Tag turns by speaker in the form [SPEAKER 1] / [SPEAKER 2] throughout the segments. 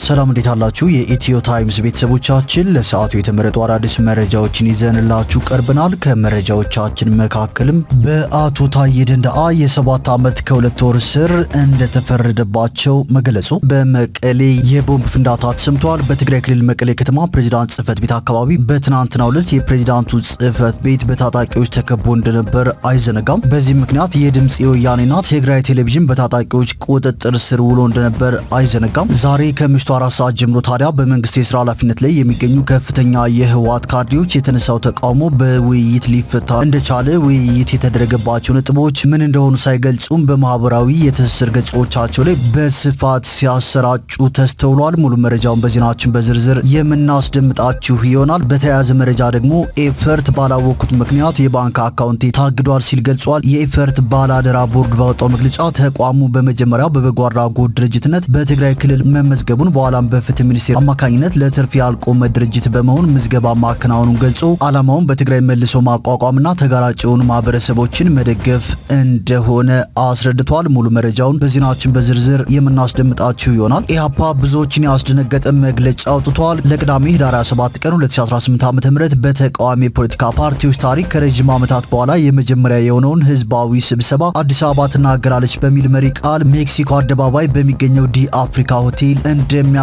[SPEAKER 1] ሰላም እንዴት አላችሁ? የኢትዮ ታይምስ ቤተሰቦቻችን ለሰዓቱ የተመረጡ አዳዲስ መረጃዎችን ይዘንላችሁ ቀርበናል። ከመረጃዎቻችን መካከልም በአቶ ታዬ ደንደአ የ7 ዓመት ከ2 ወር እስር እንደተፈረደባቸው መገለጹ፣ በመቀሌ የቦምብ ፍንዳታ ተሰምቷል። በትግራይ ክልል መቀሌ ከተማ ፕሬዝዳንት ጽህፈት ቤት አካባቢ በትናንትናው ዕለት የፕሬዝዳንቱ ጽህፈት ቤት በታጣቂዎች ተከቦ እንደነበር አይዘነጋም። በዚህ ምክንያት የድምጽ ወያኔና ትግራይ ቴሌቪዥን በታጣቂዎች ቁጥጥር ስር ውሎ እንደነበር አይዘነጋም። ዛሬ ከምሽቱ 4 ሰዓት ጀምሮ ታዲያ በመንግስት የሥራ ኃላፊነት ላይ የሚገኙ ከፍተኛ የህወሓት ካድሬዎች የተነሳው ተቃውሞ በውይይት ሊፈታ እንደቻለ ውይይት የተደረገባቸው ነጥቦች ምን እንደሆኑ ሳይገልጹም በማህበራዊ የትስስር ገጾቻቸው ላይ በስፋት ሲያሰራጩ ተስተውሏል። ሙሉ መረጃውን በዜናችን በዝርዝር የምናስደምጣችሁ ይሆናል። በተያያዘ መረጃ ደግሞ ኤፈርት ባላወቁት ምክንያት የባንክ አካውንቴ ታግዷል ሲል ገልጿል። የኤፈርት ባላደራ ቦርድ ባወጣው መግለጫ ተቋሙ በመጀመሪያ በበጎ አድራጎት ድርጅትነት በትግራይ ክልል መመዝገቡን በኋላም በፍትህ ሚኒስቴር አማካኝነት ለትርፍ ያልቆመ ድርጅት በመሆን ምዝገባ ማከናወኑን ገልጾ ዓላማውን በትግራይ መልሶ ማቋቋምና ተጋላጭ የሆኑ ማህበረሰቦችን መደገፍ እንደሆነ አስረድቷል። ሙሉ መረጃውን በዜናችን በዝርዝር የምናስደምጣችሁ ይሆናል። ኢህአፓ ብዙዎችን ያስደነገጠ መግለጫ አውጥቷል። ለቅዳሜ ህዳር 27 ቀን 2018 ዓ.ም በተቃዋሚ የፖለቲካ ፓርቲዎች ታሪክ ከረጅም ዓመታት በኋላ የመጀመሪያ የሆነውን ህዝባዊ ስብሰባ አዲስ አበባ ትናገራለች በሚል መሪ ቃል ሜክሲኮ አደባባይ በሚገኘው ዲ አፍሪካ ሆቴል እንደሚያካሂድ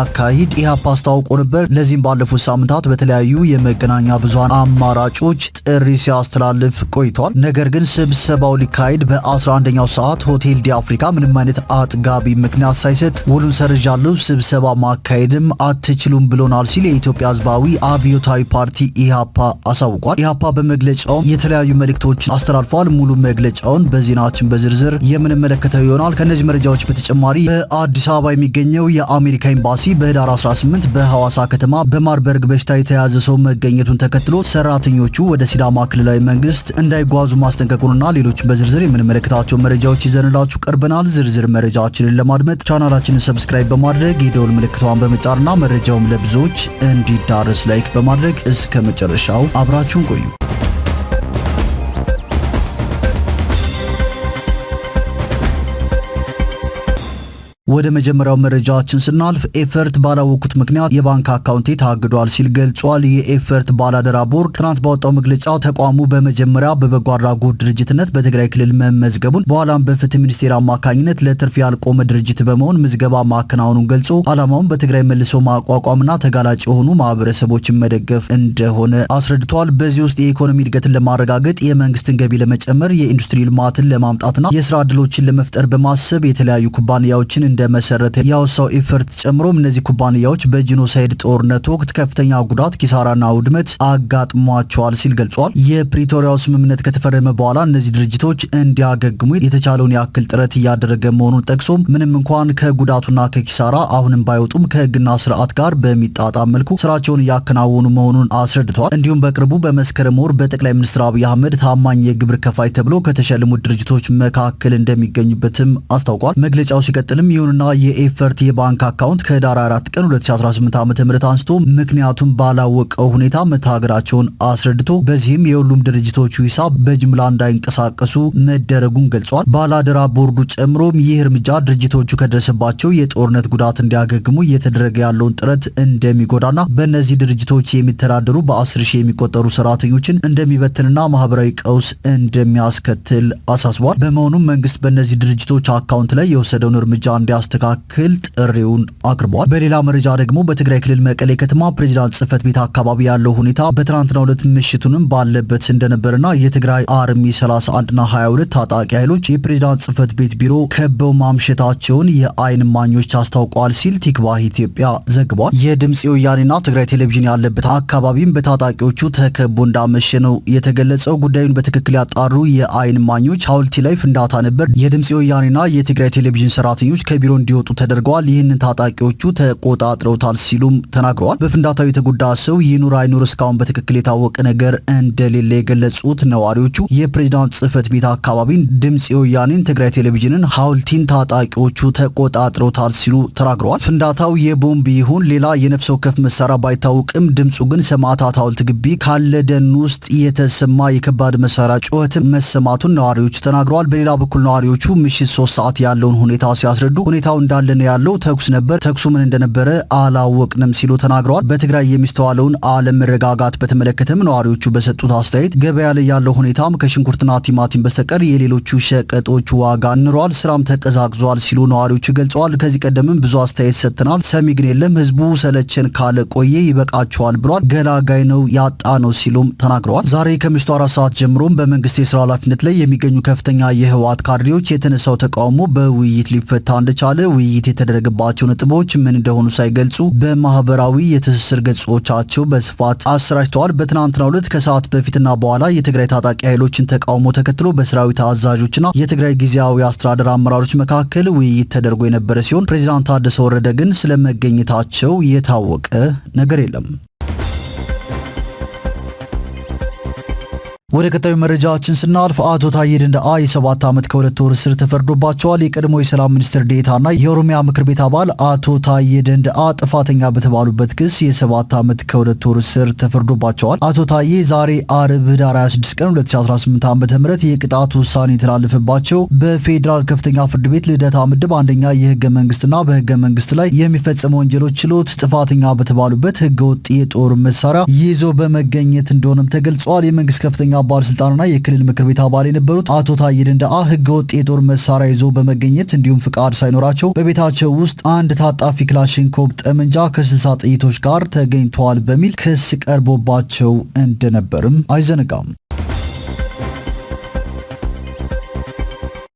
[SPEAKER 1] ኢህአፓ አስታውቆ ነበር። ለዚህም ባለፉት ሳምንታት በተለያዩ የመገናኛ ብዙሃን አማራጮች ጥሪ ሲያስተላልፍ ቆይቷል። ነገር ግን ስብሰባው ሊካሄድ በ11ኛው ሰዓት ሆቴል ዲ አፍሪካ ምንም አይነት አጥጋቢ ምክንያት ሳይሰጥ ውሉን ሰርዣለሁ፣ ስብሰባ ማካሄድም አትችሉም ብሎናል ሲል የኢትዮጵያ ህዝባዊ አብዮታዊ ፓርቲ ኢህአፓ አሳውቋል። ኢህአፓ በመግለጫው የተለያዩ መልእክቶችን አስተላልፏል። ሙሉ መግለጫውን በዜናችን በዝርዝር የምንመለከተው ይሆናል። ከነዚህ መረጃዎች በተጨማሪ በአዲስ አበባ የሚገኘው የአሜሪካ ኤምባሲ በህዳር 18 በሐዋሳ ከተማ በማርበርግ በሽታ የተያዘ ሰው መገኘቱን ተከትሎ ሰራተኞቹ ወደ ሲዳማ ክልላዊ መንግስት እንዳይጓዙ ማስጠንቀቁንና ሌሎችን በዝርዝር የምንመለከታቸው መረጃዎች ይዘንላችሁ ቀርበናል። ዝርዝር መረጃችንን ለማድመጥ ቻናላችንን ሰብስክራይብ በማድረግ የደወል ምልክቷን በመጫንና መረጃውም ለብዙዎች እንዲዳረስ ላይክ በማድረግ እስከ መጨረሻው አብራችሁን ቆዩ። ወደ መጀመሪያው መረጃችን ስናልፍ ኤፈርት ባላወቁት ምክንያት የባንክ አካውንቴ ታግዷል ሲል ገልጿል። የኤፈርት ባላደራ ቦርድ ትናንት ባወጣው መግለጫ ተቋሙ በመጀመሪያ በበጎ አድራጎት ድርጅትነት በትግራይ ክልል መመዝገቡን በኋላም በፍትህ ሚኒስቴር አማካኝነት ለትርፍ ያልቆመ ድርጅት በመሆን ምዝገባ ማከናወኑን ገልጾ ዓላማውን በትግራይ መልሶ ማቋቋምና ተጋላጭ የሆኑ ማህበረሰቦችን መደገፍ እንደሆነ አስረድቷል። በዚህ ውስጥ የኢኮኖሚ እድገትን ለማረጋገጥ፣ የመንግስትን ገቢ ለመጨመር፣ የኢንዱስትሪ ልማትን ለማምጣትና የስራ ዕድሎችን ለመፍጠር በማሰብ የተለያዩ ኩባንያዎችን እንደመሰረተ ያወሳው ኤፈርት ጨምሮም እነዚህ ኩባንያዎች በጂኖሳይድ ጦርነት ወቅት ከፍተኛ ጉዳት፣ ኪሳራና ውድመት አጋጥሟቸዋል ሲል ገልጿል። የፕሪቶሪያው ስምምነት ከተፈረመ በኋላ እነዚህ ድርጅቶች እንዲያገግሙ የተቻለውን ያክል ጥረት እያደረገ መሆኑን ጠቅሶም ምንም እንኳን ከጉዳቱና ከኪሳራ አሁንም ባይወጡም ከህግና ስርዓት ጋር በሚጣጣም መልኩ ስራቸውን እያከናወኑ መሆኑን አስረድቷል። እንዲሁም በቅርቡ በመስከረም ወር በጠቅላይ ሚኒስትር አብይ አህመድ ታማኝ የግብር ከፋይ ተብሎ ከተሸለሙት ድርጅቶች መካከል እንደሚገኙበትም አስታውቋል። መግለጫው ሲቀጥልም ይሁንና የኤፈርት የባንክ አካውንት ከህዳር 4 ቀን 2018 ዓ.ም አንስቶ ምክንያቱም ባላወቀው ሁኔታ መታገዳቸውን አስረድቶ በዚህም የሁሉም ድርጅቶቹ ሂሳብ በጅምላ እንዳይንቀሳቀሱ መደረጉን ገልጿል። ባላደራ ቦርዱ ጨምሮም ይህ እርምጃ ድርጅቶቹ ከደረሰባቸው የጦርነት ጉዳት እንዲያገግሙ እየተደረገ ያለውን ጥረት እንደሚጎዳና በእነዚህ ድርጅቶች የሚተዳደሩ በ10 ሺህ የሚቆጠሩ ሰራተኞችን እንደሚበትንና ማህበራዊ ቀውስ እንደሚያስከትል አሳስቧል። በመሆኑም መንግስት በእነዚህ ድርጅቶች አካውንት ላይ የወሰደውን እርምጃ እንዲያስተካክል ጥሪውን አቅርቧል። በሌላ መረጃ ደግሞ በትግራይ ክልል መቀሌ ከተማ ፕሬዝዳንት ጽህፈት ቤት አካባቢ ያለው ሁኔታ በትናንትናው ዕለት ምሽቱንም ባለበት እንደነበርና የትግራይ አርሚ 31ና 22 ታጣቂ ኃይሎች የፕሬዝዳንት ጽህፈት ቤት ቢሮ ከበው ማምሸታቸውን የአይን እማኞች አስታውቀዋል ሲል ቲክቫህ ኢትዮጵያ ዘግቧል። የድምጽ ወያኔና ትግራይ ቴሌቪዥን ያለበት አካባቢም በታጣቂዎቹ ተከቦ እንዳመሸ ነው የተገለጸው። ጉዳዩን በትክክል ያጣሩ የአይን እማኞች ሐውልቲ ላይ ፍንዳታ ነበር፣ የድምጽ ወያኔና የትግራይ ቴሌቪዥን ሰራተኞች ከቢሮ እንዲወጡ ተደርገዋል፣ ይህንን ታጣቂዎቹ ተቆጣጥረውታል ሲሉም ተናግረዋል። በፍንዳታው የተጎዳ ሰው ይኑር አይኑር እስካሁን በትክክል የታወቀ ነገር እንደሌለ የገለጹት ነዋሪዎቹ የፕሬዝዳንት ጽህፈት ቤት አካባቢን፣ ድምጽ ወያኔን፣ ትግራይ ቴሌቪዥንን፣ ሐውልቲን ታጣቂዎቹ ተቆጣጥረውታል ሲሉ ተናግረዋል። ፍንዳታው የቦምብ ይሁን ሌላ የነፍስ ወከፍ መሳሪያ ባይታወቅም ድምጹ ግን ሰማዕታት ሐውልት ግቢ ካለ ደን ውስጥ የተሰማ የከባድ መሳሪያ ጩኸት መሰማቱን ነዋሪዎቹ ተናግረዋል። በሌላ በኩል ነዋሪዎቹ ምሽት 3 ሰዓት ያለውን ሁኔታ ሲያስረዱ ሁኔታው እንዳለ ነው ያለው። ተኩስ ነበር፣ ተኩሱ ምን እንደነበረ አላወቅንም ሲሉ ተናግረዋል። በትግራይ የሚስተዋለውን አለመረጋጋት በተመለከተም ነዋሪዎቹ በሰጡት አስተያየት ገበያ ላይ ያለው ሁኔታም ከሽንኩርትና ቲማቲም በስተቀር የሌሎቹ ሸቀጦች ዋጋ ንሯል፣ ስራም ተቀዛቅዟል ሲሉ ነዋሪዎቹ ገልጸዋል። ከዚህ ቀደምም ብዙ አስተያየት ሰጥተናል፣ ሰሚ ግን የለም፣ ህዝቡ ሰለቸን ካለ ቆየ ይበቃቸዋል ብሏል። ገላጋይ ነው ያጣ ነው ሲሉም ተናግረዋል። ዛሬ ከምሽቱ 4 ሰዓት ጀምሮም በመንግስት የስራ ኃላፊነት ላይ የሚገኙ ከፍተኛ የህወሓት ካድሬዎች የተነሳው ተቃውሞ በውይይት ሊፈታ እንደቻለ ውይይት የተደረገባቸው ነጥቦች ምን እንደሆኑ ሳይገልጹ በማህበራዊ የትስስር ገጾቻቸው በስፋት አሰራጭተዋል። በትናንትናው ዕለት ከሰዓት በፊትና በኋላ የትግራይ ታጣቂ ኃይሎችን ተቃውሞ ተከትሎ በሰራዊት አዛዦችና የትግራይ ጊዜያዊ አስተዳደር አመራሮች መካከል ውይይት ተደርጎ የነበረ ሲሆን ፕሬዝዳንት ታደሰ ወረደ ግን ስለመገኘታቸው የታወቀ ነገር የለም። ወደ ቀጣዩ መረጃችን ስናልፍ አቶ ታዬ ደንደአ የ7 ዓመት ከ2 ወር እስር ተፈርዶባቸዋል። የቀድሞ የሰላም ሚኒስትር ዴኤታና የኦሮሚያ ምክር ቤት አባል አቶ ታዬ ደንደአ ጥፋተኛ በተባሉበት ክስ የ7 ዓመት ከ2 ወር እስር ተፈርዶባቸዋል። አቶ ታዬ ዛሬ አርብ ህዳር 26 ቀን 2018 ዓ.ም የቅጣት ውሳኔ የተላለፈባቸው በፌዴራል ከፍተኛ ፍርድ ቤት ልደታ ምድብ አንደኛ የህገ መንግስትና በህገ መንግስት ላይ የሚፈጸሙ ወንጀሎች ችሎት ጥፋተኛ በተባሉበት ህገወጥ የጦር መሳሪያ ይዞ በመገኘት እንደሆነም ተገልጿል። የመንግስት ከፍተኛ ባለስልጣንና የክልል ምክር ቤት አባል የነበሩት አቶ ታዬ ደንደአ ህገወጥ የጦር መሳሪያ ይዞ በመገኘት እንዲሁም ፍቃድ ሳይኖራቸው በቤታቸው ውስጥ አንድ ታጣፊ ክላሽንኮቭ ጠመንጃ ከ60 ጥይቶች ጋር ተገኝተዋል በሚል ክስ ቀርቦባቸው እንደነበርም አይዘነጋም።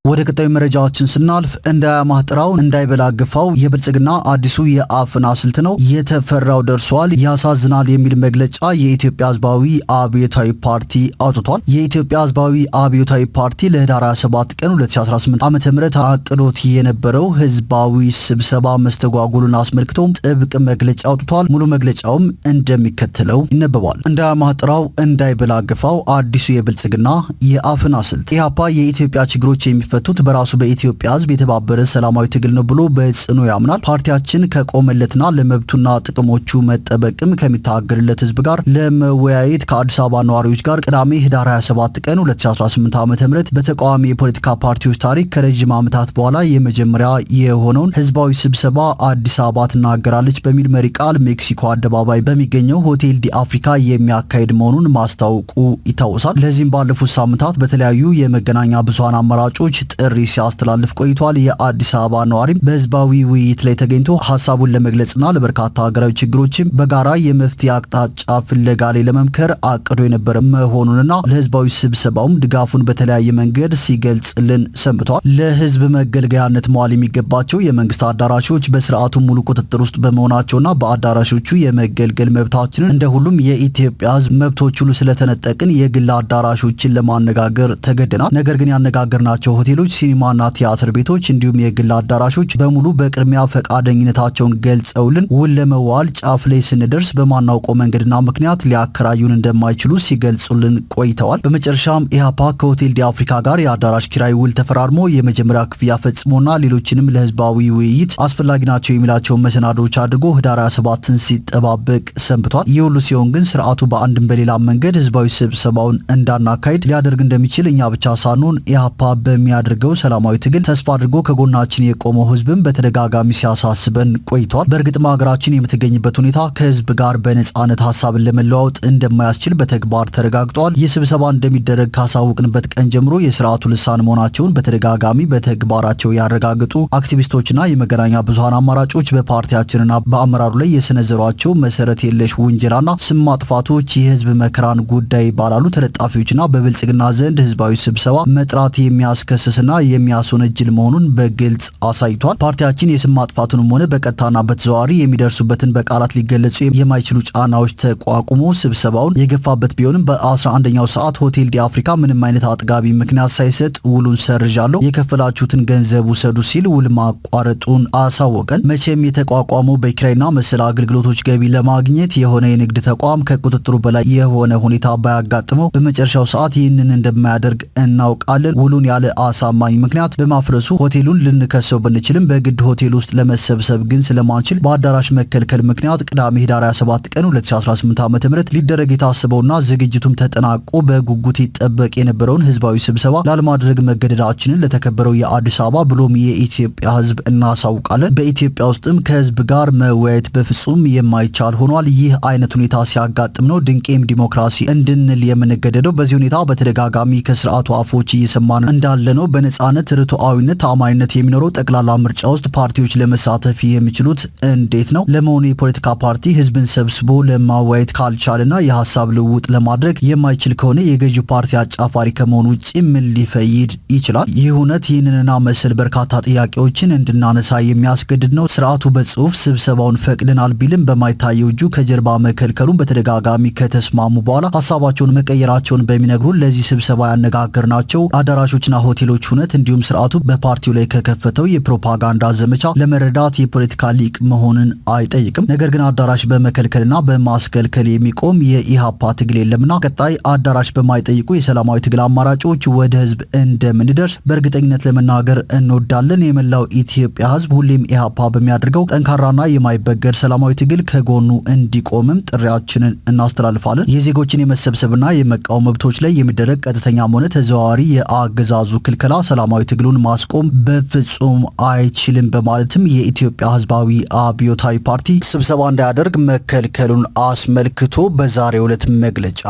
[SPEAKER 1] ወደ ቀጣዩ መረጃችን ስናልፍ እንዳያማጥራው እንዳይበላግፋው የብልጽግና አዲሱ የአፈና ስልት ነው የተፈራው ደርሷል ያሳዝናል የሚል መግለጫ የኢትዮጵያ ህዝባዊ አብዮታዊ ፓርቲ አውጥቷል። የኢትዮጵያ ህዝባዊ አብዮታዊ ፓርቲ ለህዳር 27 ቀን 2018 ዓ.ም አቅዶት የነበረው ህዝባዊ ስብሰባ መስተጓጎሉን አስመልክቶም ጥብቅ መግለጫ አውጥቷል። ሙሉ መግለጫውም እንደሚከተለው ይነበባል። እንዳያማጥራው እንዳይበላግፋው አዲሱ የብልጽግና የአፈና ስልት ኢህአፓ የኢትዮጵያ ችግሮች የሚፈቱት በራሱ በኢትዮጵያ ህዝብ የተባበረ ሰላማዊ ትግል ነው ብሎ በጽኑ ያምናል። ፓርቲያችን ከቆመለትና ለመብቱና ጥቅሞቹ መጠበቅም ከሚታገልለት ህዝብ ጋር ለመወያየት ከአዲስ አበባ ነዋሪዎች ጋር ቅዳሜ ህዳር 27 ቀን 2018 ዓ.ም በተቃዋሚ የፖለቲካ ፓርቲዎች ታሪክ ከረጅም ዓመታት በኋላ የመጀመሪያ የሆነውን ህዝባዊ ስብሰባ አዲስ አበባ ትናገራለች በሚል መሪ ቃል ሜክሲኮ አደባባይ በሚገኘው ሆቴል ዲ አፍሪካ የሚያካሄድ መሆኑን ማስታወቁ ይታወሳል። ለዚህም ባለፉት ሳምንታት በተለያዩ የመገናኛ ብዙሃን አማራጮች ጥሪ ሲያስተላልፍ ቆይቷል። የአዲስ አበባ ነዋሪም በህዝባዊ ውይይት ላይ ተገኝቶ ሀሳቡን ለመግለጽና ለበርካታ ሀገራዊ ችግሮችም በጋራ የመፍትሄ አቅጣጫ ፍለጋ ላይ ለመምከር አቅዶ የነበረ መሆኑንና ለህዝባዊ ስብሰባውም ድጋፉን በተለያየ መንገድ ሲገልጽልን ሰንብቷል። ለህዝብ መገልገያነት መዋል የሚገባቸው የመንግስት አዳራሾች በስርዓቱ ሙሉ ቁጥጥር ውስጥ በመሆናቸውና በአዳራሾቹ የመገልገል መብታችንን እንደ ሁሉም የኢትዮጵያ ህዝብ መብቶች ሁሉ ስለተነጠቅን የግል አዳራሾችን ለማነጋገር ተገደናል። ነገር ግን ያነጋገርናቸው ሆቴሎች፣ ሲኒማና ቲያትር ቤቶች እንዲሁም የግል አዳራሾች በሙሉ በቅድሚያ ፈቃደኝነታቸውን ገልጸውልን ውል ለመዋል ጫፍ ላይ ስንደርስ በማናውቀው መንገድና ምክንያት ሊያከራዩን እንደማይችሉ ሲገልጹልን ቆይተዋል። በመጨረሻም ኢህአፓ ከሆቴል ዲ አፍሪካ ጋር የአዳራሽ ኪራይ ውል ተፈራርሞ የመጀመሪያ ክፍያ ፈጽሞና ሌሎችንም ለህዝባዊ ውይይት አስፈላጊ ናቸው የሚላቸውን መሰናዶዎች አድርጎ ህዳር 27ን ሲጠባበቅ ሰንብቷል። ይህ ሁሉ ሲሆን ግን ስርዓቱ በአንድም በሌላ መንገድ ህዝባዊ ስብሰባውን እንዳናካሄድ ሊያደርግ እንደሚችል እኛ ብቻ ሳንሆን ኢህአፓ በሚያደርገው ሰላማዊ ትግል ተስፋ አድርጎ ከጎናችን የቆመው ህዝብም በተደጋጋሚ ሲያሳስበን ቆይቷል። በእርግጥም ሀገራችን የምትገኝበት ሁኔታ ከህዝብ ጋር በነጻነት ሀሳብን ለመለዋወጥ እንደማያስችል በተግባር ተረጋግጧል። ይህ ስብሰባ እንደሚደረግ ካሳወቅንበት ቀን ጀምሮ የስርዓቱ ልሳን መሆናቸውን በተደጋጋሚ በተግባራቸው ያረጋግጡ አክቲቪስቶችና የመገናኛ ብዙሃን አማራጮች በፓርቲያችንና በአመራሩ ላይ የሰነዘሯቸው መሰረት የለሽ ውንጀላና ስም ማጥፋቶች የህዝብ መከራን ጉዳይ ይባላሉ። ተለጣፊዎችና በብልጽግና ዘንድ ህዝባዊ ስብሰባ መጥራት የሚያስከስስና የሚያስወነጅል መሆኑን በግልጽ አሳይቷል። ፓርቲያችን የስም ማጥፋቱንም ሆነ በቀጥታና በተዘዋዋሪ የሚደርሱበትን በቃላት ሊገለጹ የማይችሉ ጫናዎች ተቋቁሞ ስብሰባውን የገፋበት ቢሆንም በ11ኛው ሰዓት ሆቴል ዲ አፍሪካ ምንም አይነት አጥጋቢ ምክንያት ሳይሰጥ ውሉን ሰርዣለሁ፣ የከፈላችሁትን ገንዘብ ውሰዱ ሲል ውል ማቋረጡን አሳወቀን። መቼም የተቋቋመው በኪራይና መሰል አገልግሎቶች ገቢ ለማግኘት የሆነ የንግድ ተቋም ከቁጥጥሩ በላይ የሆነ ሁኔታ ባያጋጥመው በመጨረሻው ሰዓት ይህንን እንደማያደርግ እናውቃለን። ውሉን ያለ አሳማኝ ምክንያት በማፍረሱ ሆቴሉን ልንከሰው ብንችልም በግድ ሆቴል ውስጥ ለመሰብሰብ ግን ስለማንችል በአዳራሽ መከልከል ምክንያት ቅዳሜ ህዳር 27 ቀን 2018 ዓ.ም ሊደረግ የታሰበውና ዝግጅቱም ተጠናቆ በጉጉት ይጠበቅ የነበረውን ህዝባዊ ስብሰባ ላለማድረግ መገደዳችንን ለተከበረው የአዲስ አበባ ብሎም የኢትዮጵያ ህዝብ እናሳውቃለን። በኢትዮጵያ ውስጥም ከህዝብ ጋር መወያየት በፍጹም የማይቻል ሆኗል። ይህ አይነት ሁኔታ ሲያጋጥም ነው ድንቄም ዲሞክራሲ እንድንል የምንገደደው። በዚህ ሁኔታ በተደጋጋሚ ከስርዓቱ አፎች እየሰማን እንዳለ ነው። በነጻነት ርቱዓዊነት፣ ተአማኒነት የሚኖረው ጠቅላላ ምርጫ ውስጥ ፓርቲዎች ለመሳተፍ የሚችሉት እንዴት ነው? ለመሆኑ የፖለቲካ ፓርቲ ህዝብን ሰብስቦ ለማወያየት ካልቻለና የሀሳብ ልውውጥ ለማድረግ የማይችል ከሆነ የገዢው ፓርቲ አጫፋሪ ከመሆኑ ውጭ ምን ሊፈይድ ይችላል? ይህ እውነት ይህንንና መሰል በርካታ ጥያቄዎችን እንድናነሳ የሚያስገድድ ነው። ስርዓቱ በጽሁፍ ስብሰባውን ፈቅደናል ቢልም በማይታየው እጁ ከጀርባ መከልከሉን በተደጋጋሚ ከተስማሙ በኋላ ሀሳባቸውን መቀየራቸውን በሚነግሩን ለዚህ ስብሰባ ያነጋገርናቸው አዳራሾችና ሆቴሎች እውነት እንዲሁም ስርዓቱ በፓርቲው ላይ ከከፈተው የፕሮፓጋንዳ ዘመቻ ለመረዳት የፖለቲካ ሊቅ መሆንን አይጠይቅም። ነገር ግን አዳራሽ በመከልከልና በማስከልከል የሚቆም የኢሃፓ ትግል የለምና ቀጣይ አዳራሽ በማይጠይቁ የሰላማዊ ትግል አማራጮች ወደ ህዝብ እንደምንደርስ በእርግጠኝነት ለመናገር እንወዳለን። የመላው ኢትዮጵያ ህዝብ ሁሌም ኢሃፓ በሚያደርገው ጠንካራና የማይበገር ሰላማዊ ትግል ከጎኑ እንዲቆምም ጥሪያችንን እናስተላልፋለን። የዜጎችን የመሰብሰብና የመቃወም መብቶች ላይ የሚደረግ ቀጥተኛም ሆነ ተዘዋዋሪ የአገዛዙ ክልከላ ሰላማዊ ትግሉን ማስቆም በፍጹም አይችልም በማለትም የኢትዮጵያ ህዝባዊ አብዮታዊ ፓርቲ ስብሰባ እንዳያደርግ መከልከሉን አስመልክቶ በዛሬው ዕለት መግለጫ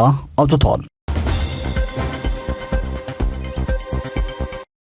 [SPEAKER 1] አውጥቷል።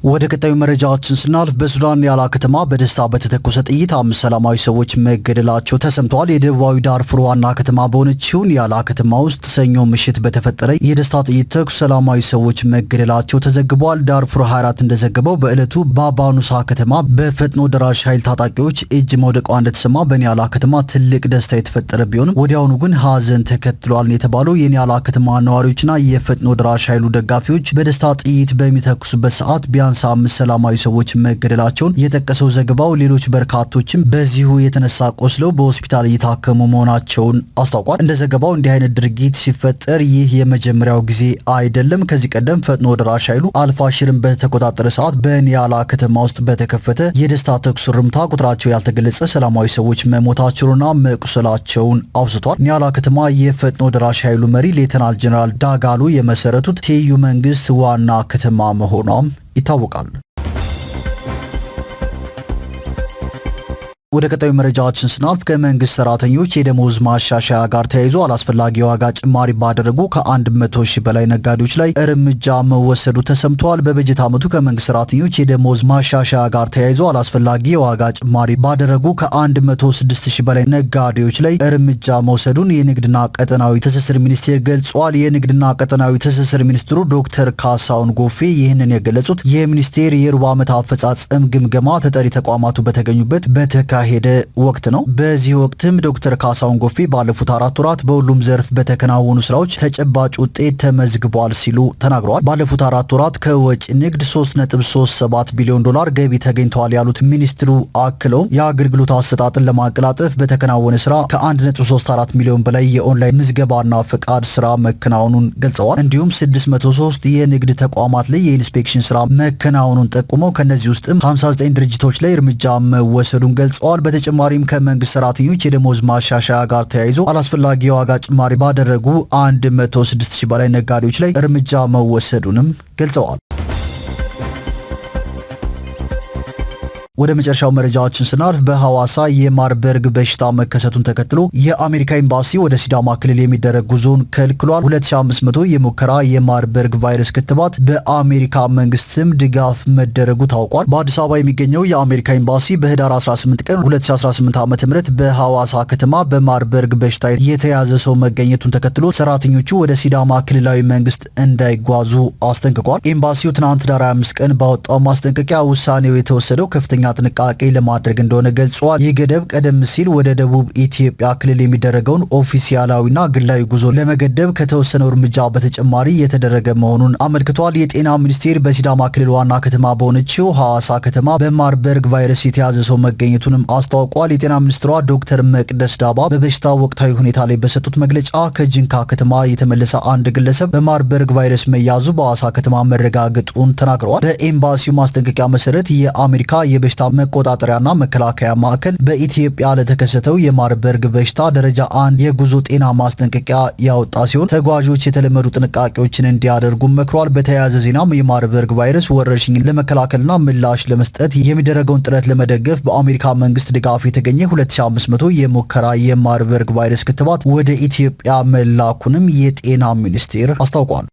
[SPEAKER 1] ወደ ቀጣዩ መረጃዎችን ስናልፍ በሱዳን ኒያላ ከተማ በደስታ በተተኮሰ ጥይት 5 ሰላማዊ ሰዎች መገደላቸው ተሰምተዋል። የደቡባዊ ዳርፉር ዋና ከተማ በሆነችው ኒያላ ከተማ ውስጥ ሰኞ ምሽት በተፈጠረ የደስታ ጥይት ተኩስ ሰላማዊ ሰዎች መገደላቸው ተዘግቧል። ዳርፉር 24 እንደዘገበው በዕለቱ በባኑሳ ከተማ በፈጥኖ ደራሽ ኃይል ታጣቂዎች እጅ መውደቋ እንደተሰማ በኒያላ ከተማ ትልቅ ደስታ የተፈጠረ ቢሆንም ወዲያውኑ ግን ሀዘን ተከትሏል የተባለው የኒያላ ከተማ ነዋሪዎችና የፈጥኖ ደራሽ ኃይሉ ደጋፊዎች በደስታ ጥይት በሚተኩሱበት ሰዓት ቢያንስ 5 ሰላማዊ ሰዎች መገደላቸውን የጠቀሰው ዘገባው ሌሎች በርካቶችም በዚሁ የተነሳ ቆስለው በሆስፒታል እየታከሙ መሆናቸውን አስታውቋል። እንደ ዘገባው እንዲህ አይነት ድርጊት ሲፈጠር ይህ የመጀመሪያው ጊዜ አይደለም። ከዚህ ቀደም ፈጥኖ ደራሽ ኃይሉ አልፋሽርን በተቆጣጠረ ሰዓት በኒያላ ከተማ ውስጥ በተከፈተ የደስታ ተኩስ ርምታ ቁጥራቸው ያልተገለጸ ሰላማዊ ሰዎች መሞታቸውንና መቁሰላቸውን አውስቷል። ኒያላ ከተማ የፈጥኖ ደራሽ ኃይሉ መሪ ሌተናል ጀነራል ዳጋሉ የመሰረቱት ትይዩ መንግስት ዋና ከተማ መሆኗም ይታወቃል። ወደ ቀጣዩ መረጃዎችን ስናልፍ ከመንግስት ሰራተኞች የደሞዝ ማሻሻያ ጋር ተያይዞ አላስፈላጊ የዋጋ ጭማሪ ባደረጉ ከ100 ሺህ በላይ ነጋዴዎች ላይ እርምጃ መወሰዱ ተሰምተዋል። በበጀት ዓመቱ ከመንግስት ሰራተኞች የደሞዝ ማሻሻያ ጋር ተያይዞ አላስፈላጊ የዋጋ ጭማሪ ባደረጉ ከ106 ሺህ በላይ ነጋዴዎች ላይ እርምጃ መውሰዱን የንግድና ቀጠናዊ ትስስር ሚኒስቴር ገልጿል። የንግድና ቀጠናዊ ትስስር ሚኒስትሩ ዶክተር ካሳሁን ጎፌ ይህንን የገለጹት የሚኒስቴር የሩብ ዓመት አፈጻጸም ግምገማ ተጠሪ ተቋማቱ በተገኙበት ሄደ ወቅት ነው። በዚህ ወቅትም ዶክተር ካሳሁን ጎፌ ባለፉት 4 ወራት በሁሉም ዘርፍ በተከናወኑ ስራዎች ተጨባጭ ውጤት ተመዝግቧል ሲሉ ተናግረዋል። ባለፉት 4 ወራት ከወጪ ንግድ 3.37 ቢሊዮን ዶላር ገቢ ተገኝተዋል ያሉት ሚኒስትሩ አክለው የአገልግሎት አሰጣጥን ለማቀላጠፍ በተከናወነ ስራ ከ1.34 ሚሊዮን በላይ የኦንላይን ምዝገባና ፈቃድ ስራ መከናወኑን ገልጸዋል። እንዲሁም 603 የንግድ ተቋማት ላይ የኢንስፔክሽን ስራ መከናወኑን ጠቁመው ከነዚህ ውስጥም 59 ድርጅቶች ላይ እርምጃ መወሰዱን ገልጸዋል። በተጨማሪም ከመንግስት ሰራተኞች የደሞዝ ማሻሻያ ጋር ተያይዞ አላስፈላጊ የዋጋ ጭማሪ ባደረጉ 106 ሺህ በላይ ነጋዴዎች ላይ እርምጃ መወሰዱንም ገልጸዋል። ወደ መጨረሻው መረጃዎችን ስናልፍ በሐዋሳ የማርበርግ በሽታ መከሰቱን ተከትሎ የአሜሪካ ኤምባሲ ወደ ሲዳማ ክልል የሚደረግ ጉዞን ከልክሏል። 2500 የሙከራ የማርበርግ ቫይረስ ክትባት በአሜሪካ መንግስትም ድጋፍ መደረጉ ታውቋል። በአዲስ አበባ የሚገኘው የአሜሪካ ኤምባሲ በህዳር 18 ቀን 2018 ዓ.ም በሐዋሳ ከተማ በማርበርግ በሽታ የተያዘ ሰው መገኘቱን ተከትሎ ሰራተኞቹ ወደ ሲዳማ ክልላዊ መንግስት እንዳይጓዙ አስጠንቅቋል። ኤምባሲው ትናንት ህዳር 25 ቀን ባወጣው ማስጠንቀቂያ ውሳኔው የተወሰደው ከፍተኛ ጥንቃቄ ለማድረግ እንደሆነ ገልጿል። ይህ ገደብ ቀደም ሲል ወደ ደቡብ ኢትዮጵያ ክልል የሚደረገውን ኦፊሲያላዊና ግላዊ ጉዞ ለመገደብ ከተወሰነው እርምጃ በተጨማሪ የተደረገ መሆኑን አመልክቷል። የጤና ሚኒስቴር በሲዳማ ክልል ዋና ከተማ በሆነችው ሐዋሳ ከተማ በማርበርግ ቫይረስ የተያዘ ሰው መገኘቱንም አስታውቋል። የጤና ሚኒስትሯ ዶክተር መቅደስ ዳባ በበሽታው ወቅታዊ ሁኔታ ላይ በሰጡት መግለጫ ከጂንካ ከተማ የተመለሰ አንድ ግለሰብ በማርበርግ ቫይረስ መያዙ በሐዋሳ ከተማ መረጋገጡን ተናግረዋል። በኤምባሲው ማስጠንቀቂያ መሰረት የአሜሪካ የበሽታ መቆጣጠሪያና መከላከያ ማዕከል በኢትዮጵያ ለተከሰተው የማርበርግ በሽታ ደረጃ 1 የጉዞ ጤና ማስጠንቀቂያ ያወጣ ሲሆን ተጓዦች የተለመዱ ጥንቃቄዎችን እንዲያደርጉ መክሯል። በተያያዘ ዜናም የማርበርግ ቫይረስ ወረርሽኝን ለመከላከልና ምላሽ ለመስጠት የሚደረገውን ጥረት ለመደገፍ በአሜሪካ መንግስት ድጋፍ የተገኘ 2500 የሙከራ የማርበርግ ቫይረስ ክትባት ወደ ኢትዮጵያ መላኩንም የጤና ሚኒስቴር አስታውቋል።